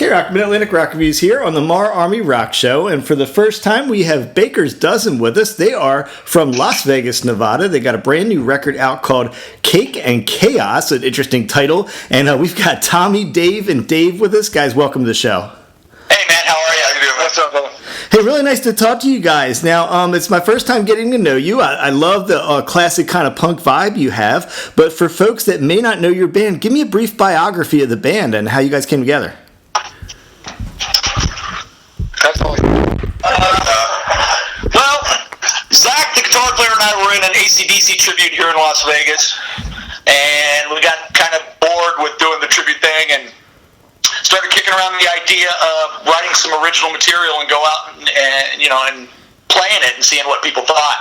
K-Rock, Mid-Atlantic Rock Reviews here on the MARR Army Rock Show, and for the first time we have Baker's Dozen with us. They are from Las Vegas, Nevada. They got a brand new record out called Cake and Chaos, an interesting title, and we've got Tommy, Dave, and Dave with us. Guys, welcome to the show. Hey, man, how are you? How you doing? What's up, brother? Hey, really nice to talk to you guys. Now, it's my first time getting to know you. I love the classic kind of punk vibe you have, but for folks that may not know your band, give me a brief biography of the band and how you guys came together. Well, Zach, the guitar player, and I were in an AC/DC tribute here in Las Vegas, and we got kind of bored with doing the tribute thing and started kicking around the idea of writing some original material and go out and playing it and seeing what people thought.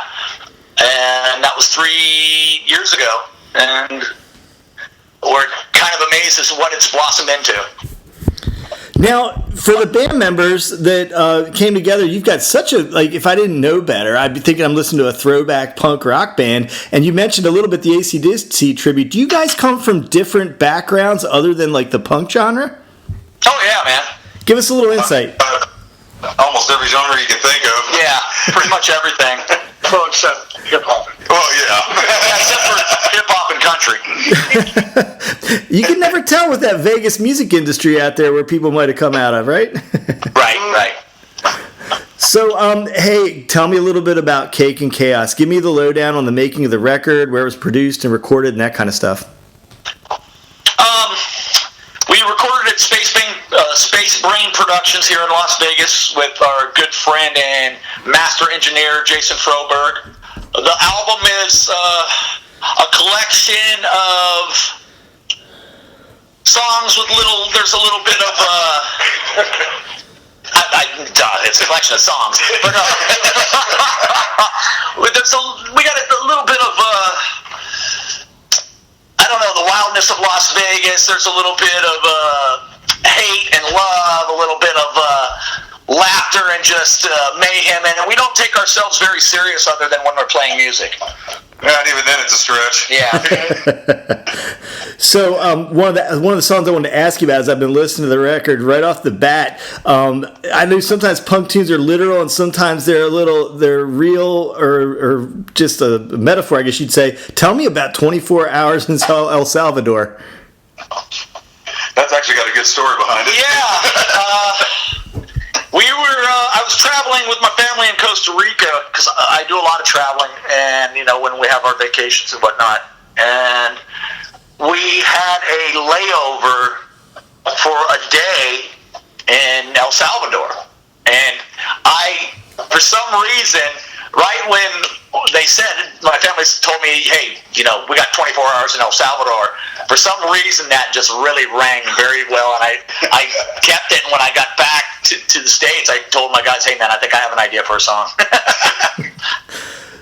And that was 3 years ago, and we're kind of amazed as to what it's blossomed into. Now, for the band members that came together, you've got such a, if I didn't know better, I'd be thinking I'm listening to a throwback punk rock band, and you mentioned a little bit the AC/DC tribute. Do you guys come from different backgrounds other than, the punk genre? Oh, yeah, man. Give us a little insight. Almost every genre you can think of. Yeah, pretty much everything. Well, except hip-hop. Well, yeah. Except for hip-hop and country. You can never tell with that Vegas music industry out there where people might have come out of, right? Right. So, hey, tell me a little bit about Cake and Chaos. Give me the lowdown on the making of the record, where it was produced and recorded, and that kind of stuff. We recorded at Space Brain Productions here in Las Vegas with our good friend and master engineer, Jason Froberg. The album is a collection of songs with there's a little bit of, it's a collection of songs, but we got a little bit of, I don't know, the wildness of Las Vegas. There's a little bit of hate and love, a little bit of laughter and just mayhem, and we don't take ourselves very serious other than when we're playing music. Yeah, and even then it's a stretch. Yeah. So one of the songs I wanted to ask you about, as I've been listening to the record right off the bat, I know sometimes punk tunes are literal and sometimes they're real or just a metaphor, I guess you'd say. Tell me about 24 Hours in El Salvador. That's actually got a good story behind it. Yeah. I was traveling with my family in Costa Rica because I do a lot of traveling, and when we have our vacations and whatnot, and we had a layover for a day in El Salvador, and for some reason, right when they said, my family told me, hey, we got 24 hours in El Salvador. For some reason, that just really rang very well, and I kept it. And when I got back to the States, I told my guys, hey, man, I think I have an idea for a song.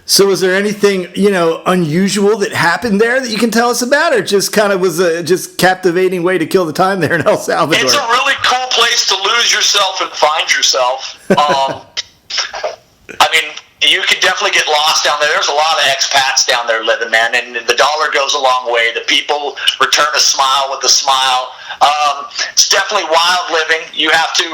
So was there anything, unusual that happened there that you can tell us about, or just kind of was a just captivating way to kill the time there in El Salvador? It's a really cool place to lose yourself and find yourself. I mean, you could definitely get lost down there. There's a lot of expats down there living, man, and the dollar goes a long way. The people return a smile with a smile. It's definitely wild living. You have to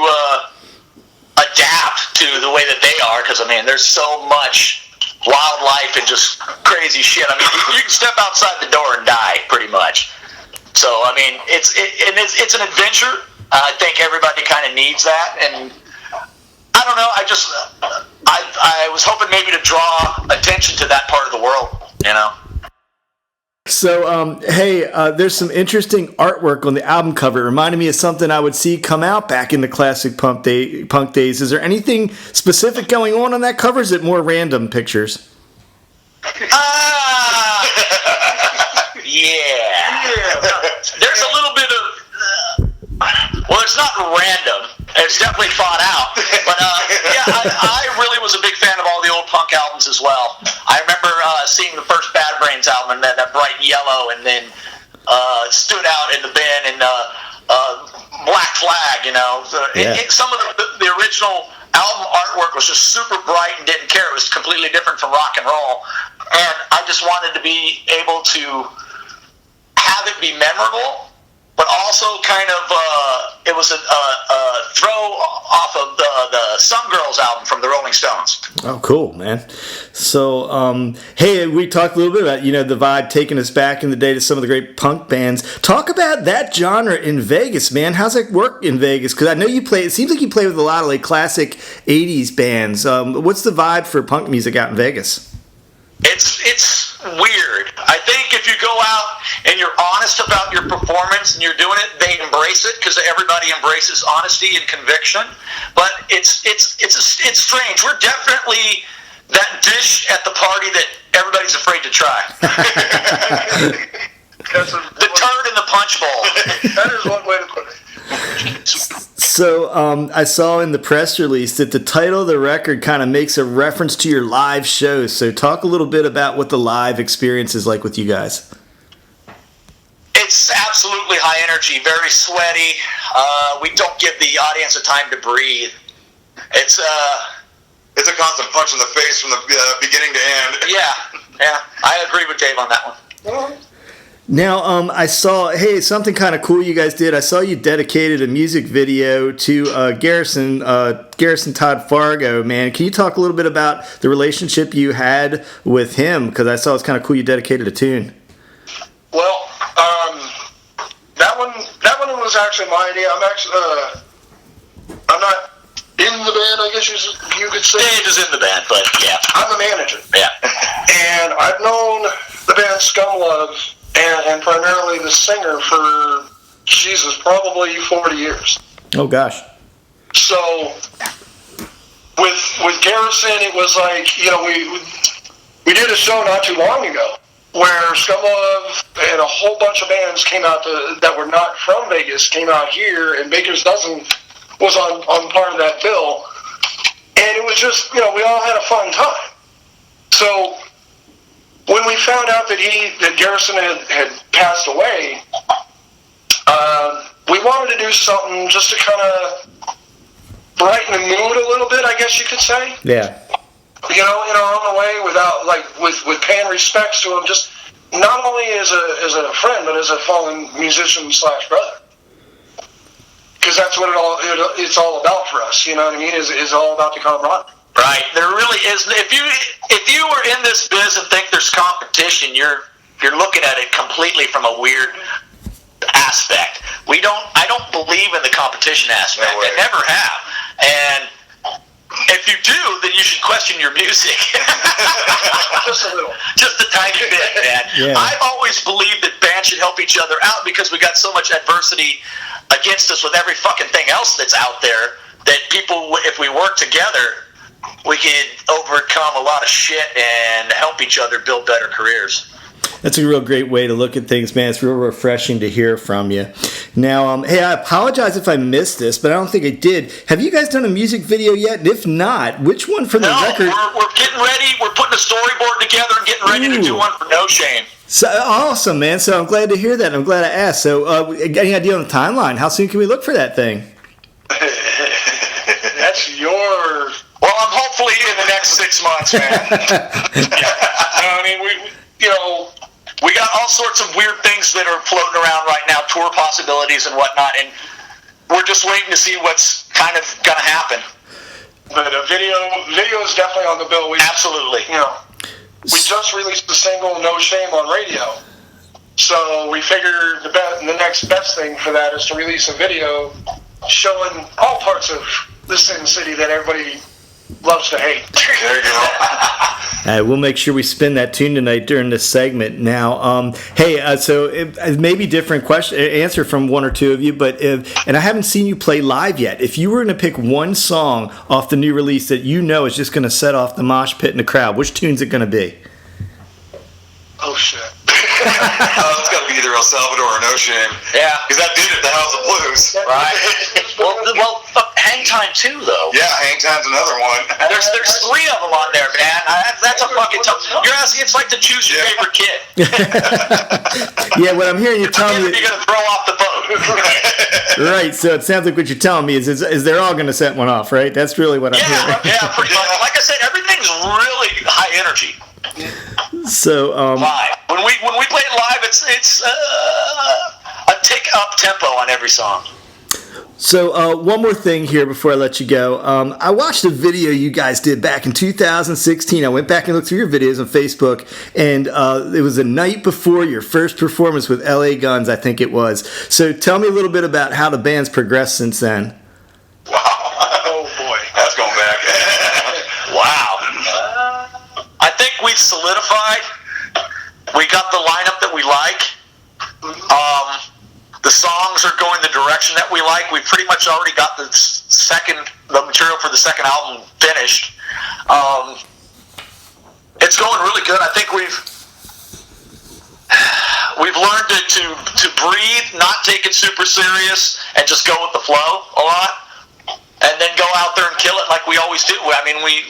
adapt to the way that they are, because, there's so much wildlife and just crazy shit. You can step outside the door and die, pretty much. So, it's an adventure. I think everybody kind of needs that, and I don't know. I was hoping maybe to draw attention to that part of the world, So, hey, there's some interesting artwork on the album cover. It reminded me of something I would see come out back in the classic punk days. Is there anything specific going on that cover? Is it more random pictures? Yeah. There's a little bit of... well, it's not random. It's definitely thought out. But, I really was a big fan of all the old punk albums as well. I remember seeing the first Bad Brains album, and that bright yellow, and then stood out in the bin, and Black Flag, some of the original album artwork was just super bright and didn't care. It was completely different from rock and roll. And I just wanted to be able to have it be memorable, but also kind of it was a throw off of the Some Girls album from the Rolling Stones. Oh, cool, man. So, hey, we talked a little bit about, the vibe taking us back in the day to some of the great punk bands. Talk about that genre in Vegas, man. How's it work in Vegas? Because I know it seems like you play with a lot of like classic 80s bands. What's the vibe for punk music out in Vegas? It's weird. I think if you go out and you're honest about your performance and you're doing it, they embrace it because everybody embraces honesty and conviction. But it's strange. We're definitely that dish at the party that everybody's afraid to try. The turd in the punch bowl. That is one way to put it. So I saw in the press release that the title of the record kind of makes a reference to your live shows. So talk a little bit about what the live experience is like with you guys. It's absolutely high energy, very sweaty. We don't give the audience a time to breathe. It's a constant punch in the face from the beginning to end. Yeah, I agree with Dave on that one. Now, I saw, something kind of cool you guys did. I saw you dedicated a music video to Garrison Todd Fargo, man. Can you talk a little bit about the relationship you had with him? Because I saw it's kind of cool you dedicated a tune. Well, that one was actually my idea. I'm not in the band, I guess you could say. Dave is in the band, but yeah. I'm the manager. Yeah. And I've known the band Scum Love and primarily the singer for, probably 40 years. Oh, gosh. So, with Garrison, it was like, we did a show not too long ago where Scum Love and a whole bunch of bands came out that were not from Vegas, came out here, and Baker's Dozen was on part of that bill. And it was just, we all had a fun time. So, when we found out that Garrison had passed away, we wanted to do something just to kind of brighten the mood a little bit, I guess you could say. Yeah. In our own way, without with paying respects to him, just not only as a friend, but as a fallen musician / brother. Because that's what it's all about for us. You know what I mean? Is all about the camaraderie. Right. There really is. If you were in this biz and think there's competition, you're looking at it completely from a weird aspect. I don't believe in the competition aspect. No way. I never have. And if you do, then you should question your music. Just a little. Just a tiny bit, man. Yeah. I've always believed that bands should help each other out because we got so much adversity against us with every fucking thing else that's out there that people, if we work together, we can overcome a lot of shit and help each other build better careers. That's a real great way to look at things, man. It's real refreshing to hear from you. Now, I apologize if I missed this, but I don't think I did. Have you guys done a music video yet? And if not, which one for the record? We're getting ready. We're putting a storyboard together and getting ready to do one for No Shame. So, awesome, man. So I'm glad to hear that. I'm glad I asked. So any idea on the timeline? How soon can we look for that thing? That's your... Well, I'm hopefully in the next 6 months, man. I mean, we got all sorts of weird things that are floating around right now, tour possibilities and whatnot, and we're just waiting to see what's kind of going to happen. But a video is definitely on the bill. Absolutely. We just released the single "No Shame" on radio, so we figured the next best thing for that is to release a video showing all parts of the Sin City that everybody loves to hate. There you go. We'll make sure we spin that tune tonight during this segment. Now, so it may be different answer from one or two of you, but and I haven't seen you play live yet. If you were going to pick one song off the new release that is just going to set off the mosh pit in the crowd, which tune's it going to be? Oh shit! It's got to be either El Salvador or No Shame. Yeah. Because that did it, the House of Blues. Right. Well, Hang Time too, though. Yeah, Hang Time's another one. There's 3 of them on there, man. That's a fucking tough. You're asking. It's like to choose your favorite kid. Yeah, what I'm hearing you tell me. You're gonna throw off the boat. Right. So it sounds like what you're telling me is they're all going to set one off, right? That's really what I'm hearing. Yeah, pretty much. Like I said, everything's really high energy. So live. When we play it live, it's up tempo on every song. So one more thing here before I let you go. I watched a video you guys did back in 2016. I went back and looked through your videos on Facebook, and it was the night before your first performance with LA Guns, I think it was. So tell me a little bit about how the band's progressed since then. Wow. Oh, boy. That's going back. Wow. I think we've solidified. We got the lineup that we like. The songs are going the direction that we like. We pretty much already got the material for the second album finished. It's going really good. I think we've learned to breathe, not take it super serious, and just go with the flow a lot, and then go out there and kill it like we always do. I mean, we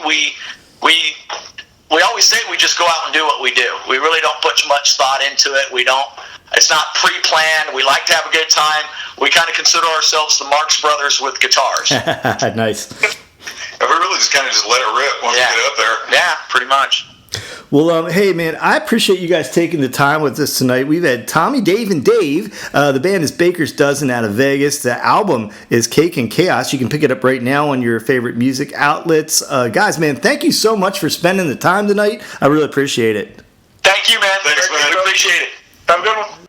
always say we just go out and do what we do. We really don't put much thought into it. It's not pre-planned. We like to have a good time. We kind of consider ourselves the Marx Brothers with guitars. Nice. We really just kind of just let it rip once we get up there. Yeah, pretty much. Well, hey, man, I appreciate you guys taking the time with us tonight. We've had Tommy, Dave, and Dave. The band is Baker's Dozen out of Vegas. The album is Cake and Chaos. You can pick it up right now on your favorite music outlets. Guys, man, thank you so much for spending the time tonight. I really appreciate it. Thank you, man. Thanks, man. We appreciate it. Have a good one.